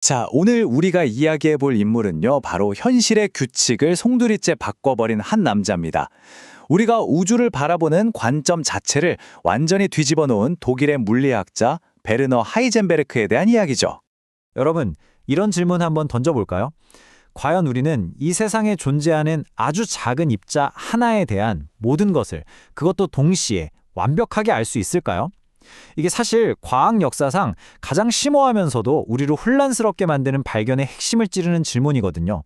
자, 오늘 우리가 이야기해 볼 인물은요, 바로 현실의 규칙을 송두리째 바꿔버린 한 남자입니다. 우리가 우주를 바라보는 관점 자체를 완전히 뒤집어 놓은 독일의 물리학자 베르너 하이젠베르크에 대한 이야기죠. 여러분, 이런 질문 한번 던져볼까요? 과연 우리는 이 세상에 존재하는 아주 작은 입자 하나에 대한 모든 것을 그것도 동시에 완벽하게 알 수 있을까요? 이게 사실 과학 역사상 가장 심오하면서도 우리를 혼란스럽게 만드는 발견의 핵심을 찌르는 질문이거든요.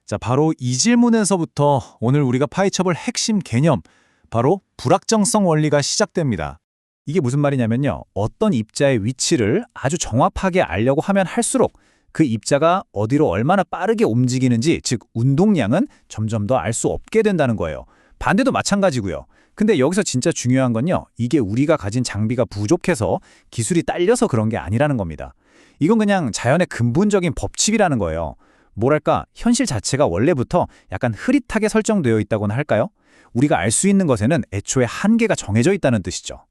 자, 바로 이 질문에서부터 오늘 우리가 파헤쳐볼 핵심 개념, 바로 불확정성 원리가 시작됩니다. 이게 무슨 말이냐면요. 어떤 입자의 위치를 아주 정확하게 알려고 하면 할수록 그 입자가 어디로 얼마나 빠르게 움직이는지, 즉 운동량은 점점 더 알 수 없게 된다는 거예요. 반대도 마찬가지고요. 근데 여기서 진짜 중요한 건요. 이게 우리가 가진 장비가 부족해서 기술이 딸려서 그런 게 아니라는 겁니다. 이건 그냥 자연의 근본적인 법칙이라는 거예요. 뭐랄까, 현실 자체가 원래부터 약간 흐릿하게 설정되어 있다고나 할까요? 우리가 알 수 있는 것에는 애초에 한계가 정해져 있다는 뜻이죠.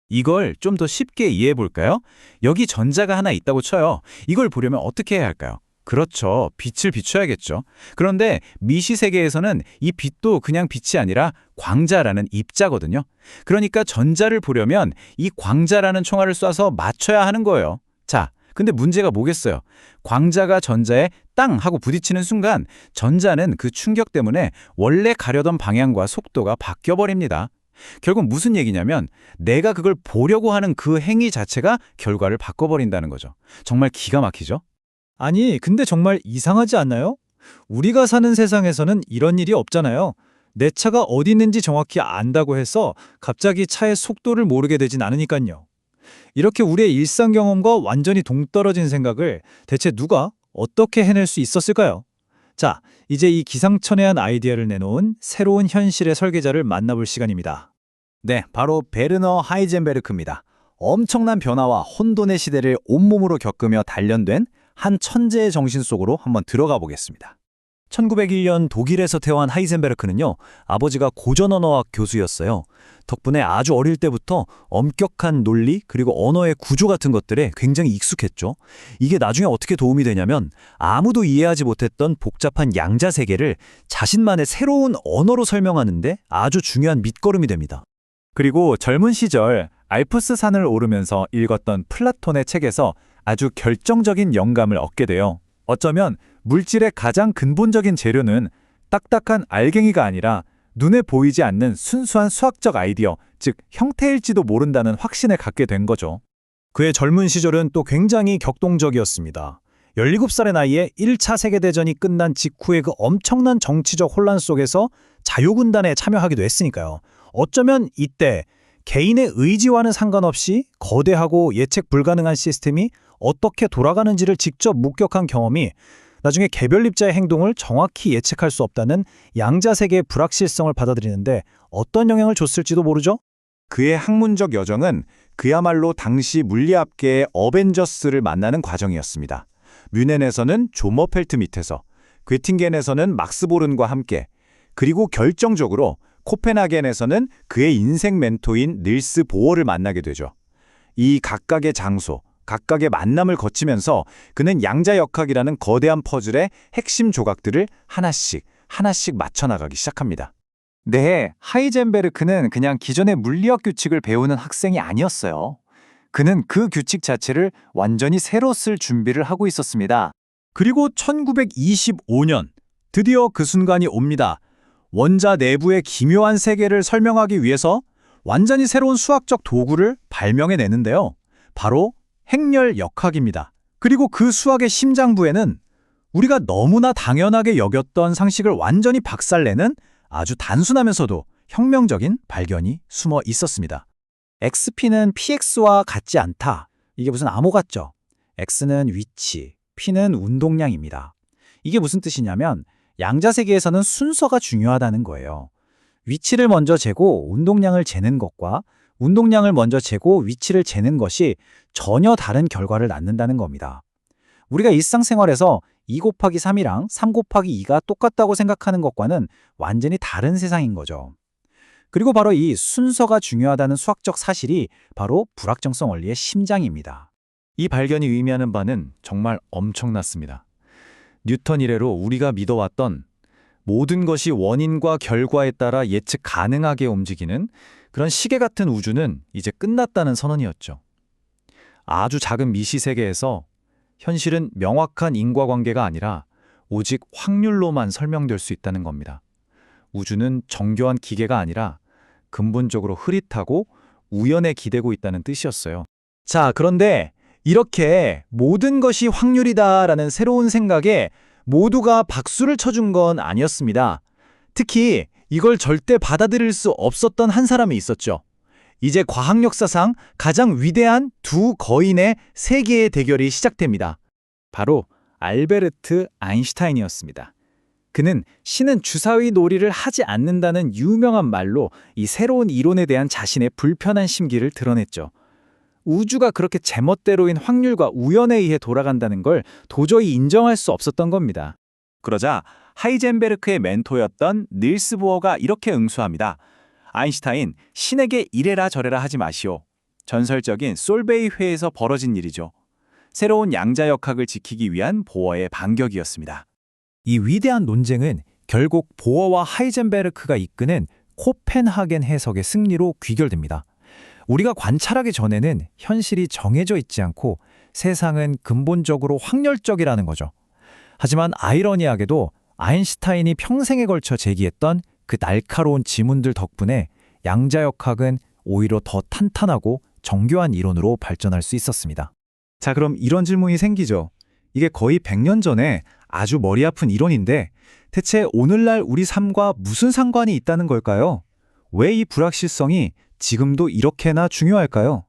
이걸 좀 더 쉽게 이해해 볼까요? 여기 전자가 하나 있다고 쳐요. 이걸 보려면 어떻게 해야 할까요? 그렇죠. 빛을 비춰야겠죠. 그런데 미시 세계에서는 이 빛도 그냥 빛이 아니라 광자라는 입자거든요. 그러니까 전자를 보려면 이 광자라는 총알을 쏴서 맞춰야 하는 거예요. 자, 근데 문제가 뭐겠어요? 광자가 전자에 땅 하고 부딪히는 순간 전자는 그 충격 때문에 원래 가려던 방향과 속도가 바뀌어버립니다. 결국 무슨 얘기냐면 내가 그걸 보려고 하는 그 행위 자체가 결과를 바꿔버린다는 거죠. 정말 기가 막히죠? 아니, 근데 정말 이상하지 않나요? 우리가 사는 세상에서는 이런 일이 없잖아요. 내 차가 어디 있는지 정확히 안다고 해서 갑자기 차의 속도를 모르게 되진 않으니까요. 이렇게 우리의 일상 경험과 완전히 동떨어진 생각을 대체 누가 어떻게 해낼 수 있었을까요? 자, 이제 이 기상천외한 아이디어를 내놓은 새로운 현실의 설계자를 만나볼 시간입니다. 네, 바로 베르너 하이젠베르크입니다. 엄청난 변화와 혼돈의 시대를 온몸으로 겪으며 단련된 한 천재의 정신 속으로 한번 들어가 보겠습니다. 1901년 독일에서 태어난 하이젠베르크는요, 아버지가 고전언어학 교수였어요. 덕분에 아주 어릴 때부터 엄격한 논리 그리고 언어의 구조 같은 것들에 굉장히 익숙했죠. 이게 나중에 어떻게 도움이 되냐면 아무도 이해하지 못했던 복잡한 양자 세계를 자신만의 새로운 언어로 설명하는데 아주 중요한 밑거름이 됩니다. 그리고 젊은 시절 알프스 산을 오르면서 읽었던 플라톤의 책에서 아주 결정적인 영감을 얻게 돼요. 어쩌면 물질의 가장 근본적인 재료는 딱딱한 알갱이가 아니라 눈에 보이지 않는 순수한 수학적 아이디어, 즉 형태일지도 모른다는 확신을 갖게 된 거죠. 그의 젊은 시절은 또 굉장히 격동적이었습니다. 17살의 나이에 1차 세계대전이 끝난 직후의 그 엄청난 정치적 혼란 속에서 자유군단에 참여하기도 했으니까요. 어쩌면 이때 개인의 의지와는 상관없이 거대하고 예측 불가능한 시스템이 어떻게 돌아가는지를 직접 목격한 경험이 나중에 개별입자의 행동을 정확히 예측할 수 없다는 양자세계의 불확실성을 받아들이는데 어떤 영향을 줬을지도 모르죠? 그의 학문적 여정은 그야말로 당시 물리학계의 어벤져스를 만나는 과정이었습니다. 뮌헨에서는 조머펠트 밑에서, 괴팅겐에서는 막스 보른과 함께, 그리고 결정적으로 코펜하겐에서는 그의 인생 멘토인 닐스 보어를 만나게 되죠. 이 각각의 장소, 각각의 만남을 거치면서 그는 양자역학이라는 거대한 퍼즐의 핵심 조각들을 하나씩 맞춰나가기 시작합니다. 네, 하이젠베르크는 그냥 기존의 물리학 규칙을 배우는 학생이 아니었어요. 그는 그 규칙 자체를 완전히 새로 쓸 준비를 하고 있었습니다. 그리고 1925년, 드디어 그 순간이 옵니다. 원자 내부의 기묘한 세계를 설명하기 위해서 완전히 새로운 수학적 도구를 발명해내는데요. 바로 행렬역학입니다. 그리고 그 수학의 심장부에는 우리가 너무나 당연하게 여겼던 상식을 완전히 박살내는 아주 단순하면서도 혁명적인 발견이 숨어 있었습니다. XP는 PX와 같지 않다. 이게 무슨 암호 같죠? X는 위치, P는 운동량입니다. 이게 무슨 뜻이냐면 양자세계에서는 순서가 중요하다는 거예요. 위치를 먼저 재고 운동량을 재는 것과 운동량을 먼저 재고 위치를 재는 것이 전혀 다른 결과를 낳는다는 겁니다. 우리가 일상생활에서 2 곱하기 3이랑 3 곱하기 2가 똑같다고 생각하는 것과는 완전히 다른 세상인 거죠. 그리고 바로 이 순서가 중요하다는 수학적 사실이 바로 불확정성 원리의 심장입니다. 이 발견이 의미하는 바는 정말 엄청났습니다. 뉴턴 이래로 우리가 믿어왔던 모든 것이 원인과 결과에 따라 예측 가능하게 움직이는 그런 시계 같은 우주는 이제 끝났다는 선언이었죠. 아주 작은 미시 세계에서 현실은 명확한 인과관계가 아니라 오직 확률로만 설명될 수 있다는 겁니다. 우주는 정교한 기계가 아니라 근본적으로 흐릿하고 우연에 기대고 있다는 뜻이었어요. 자, 그런데 이렇게 모든 것이 확률이다라는 새로운 생각에 모두가 박수를 쳐준 건 아니었습니다. 특히 이걸 절대 받아들일 수 없었던 한 사람이 있었죠. 이제 과학 역사상 가장 위대한 두 거인의 세계의 대결이 시작됩니다. 바로 알베르트 아인슈타인이었습니다. 그는 신은 주사위 놀이를 하지 않는다는 유명한 말로 이 새로운 이론에 대한 자신의 불편한 심기를 드러냈죠. 우주가 그렇게 제멋대로인 확률과 우연에 의해 돌아간다는 걸 도저히 인정할 수 없었던 겁니다. 그러자 하이젠베르크의 멘토였던 닐스 보어가 이렇게 응수합니다. 아인슈타인, 신에게 이래라 저래라 하지 마시오. 전설적인 솔베이 회에서 벌어진 일이죠. 새로운 양자역학을 지키기 위한 보어의 반격이었습니다. 이 위대한 논쟁은 결국 보어와 하이젠베르크가 이끄는 코펜하겐 해석의 승리로 귀결됩니다. 우리가 관찰하기 전에는 현실이 정해져 있지 않고 세상은 근본적으로 확률적이라는 거죠. 하지만 아이러니하게도 아인슈타인이 평생에 걸쳐 제기했던 그 날카로운 지문들 덕분에 양자역학은 오히려 더 탄탄하고 정교한 이론으로 발전할 수 있었습니다. 자, 그럼 이런 질문이 생기죠. 이게 거의 100년 전에 아주 머리 아픈 이론인데 대체 오늘날 우리 삶과 무슨 상관이 있다는 걸까요? 왜 이 불확실성이 지금도 이렇게나 중요할까요?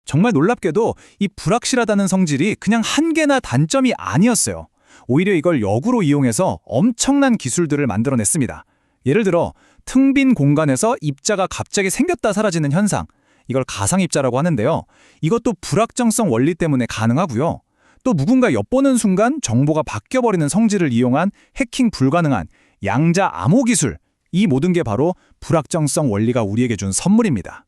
정말 놀랍게도 이 불확실하다는 성질이 그냥 한계나 단점이 아니었어요. 오히려 이걸 역으로 이용해서 엄청난 기술들을 만들어냈습니다. 예를 들어 텅 빈 공간에서 입자가 갑자기 생겼다 사라지는 현상, 이걸 가상입자라고 하는데요. 이것도 불확정성 원리 때문에 가능하고요. 또 누군가 엿보는 순간 정보가 바뀌어버리는 성질을 이용한 해킹 불가능한 양자 암호 기술, 이 모든 게 바로 불확정성 원리가 우리에게 준 선물입니다.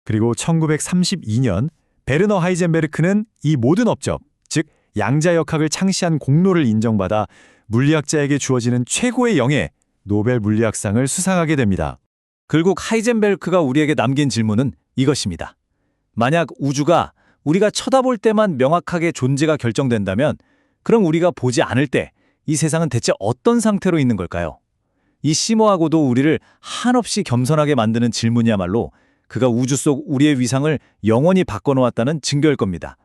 그리고 1932년 베르너 하이젠베르크는 이 모든 업적, 즉 양자역학을 창시한 공로를 인정받아 물리학자에게 주어지는 최고의 영예, 노벨 물리학상을 수상하게 됩니다. 결국 하이젠베르크가 우리에게 남긴 질문은 이것입니다. 만약 우주가 우리가 쳐다볼 때만 명확하게 존재가 결정된다면 그럼 우리가 보지 않을 때 이 세상은 대체 어떤 상태로 있는 걸까요? 이 심오하고도 우리를 한없이 겸손하게 만드는 질문이야말로 그가 우주 속 우리의 위상을 영원히 바꿔놓았다는 증거일 겁니다.